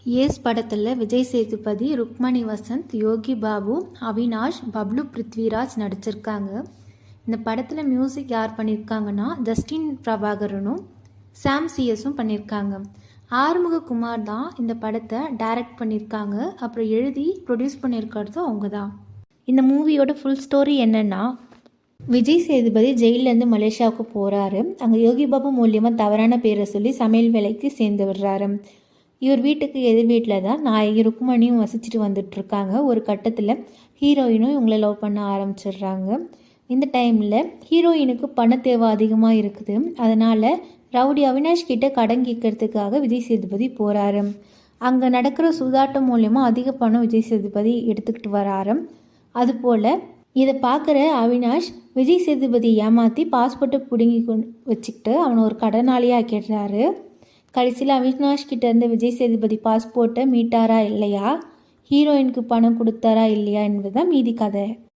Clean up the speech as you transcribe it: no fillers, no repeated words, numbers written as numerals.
Ace படத்தில் விஜய் சேதுபதி, ருக்மணி வசந்த், யோகி பாபு, அவினாஷ், பப்ளு பிருத்விராஜ் நடிச்சிருக்காங்க. இந்த படத்தில் மியூசிக் யார் பண்ணியிருக்காங்கன்னா ஜஸ்டின் பிரபாகரனும் சாம் சிஎஸும் பண்ணியிருக்காங்க. ஆறுமுககுமார் தான் இந்த படத்தை டைரக்ட் பண்ணியிருக்காங்க. அப்புறம் எழுதி ப்ரொடியூஸ் பண்ணியிருக்கிறது அவங்க தான். இந்த மூவியோட ஃபுல் ஸ்டோரி என்னென்னா, விஜய் சேதுபதி ஜெயிலேருந்து மலேசியாவுக்கு போகிறாரு. அங்கே யோகி பாபு மூலியமாக தவறான பேரை சொல்லி சமையல் வேலைக்கு சேர்ந்து விடுறாரு. இவர் வீட்டுக்கு எதிர் வீட்டில் தான் நாயகி ருக்மணியும் வசிச்சுட்டு வந்துட்டுருக்காங்க. ஒரு கட்டத்தில் ஹீரோயினும் இவங்களை லவ் பண்ண ஆரம்பிச்சிடுறாங்க. இந்த டைமில் ஹீரோயினுக்கு பண தேவை அதிகமாக இருக்குது. அதனால் ரவுடி அவினாஷ் கிட்ட கடன் கேட்கறதுக்காக விஜய் சேதுபதி போகிறாரு. அங்கே நடக்கிற சூதாட்டம் மூலயமா அதிக பணம் விஜய் சேதுபதி எடுத்துக்கிட்டு வராரு. அதுபோல் இதை பார்க்குற அவினாஷ் விஜய் சேதுபதி ஏமாற்றி பாஸ்போர்ட்டை பிடுங்கி வச்சுக்கிட்டு அவனை ஒரு கடனாளியாக ஆக்கிடுறாரு. கடைசியில் அவினாஷ் கிட்ட இருந்து விஜய் சேதுபதி பாஸ்போர்ட்டை மீட்டாரா இல்லையா, ஹீரோயினுக்கு பணம் கொடுத்தாரா இல்லையா என்பதுதான் மீதி கதை.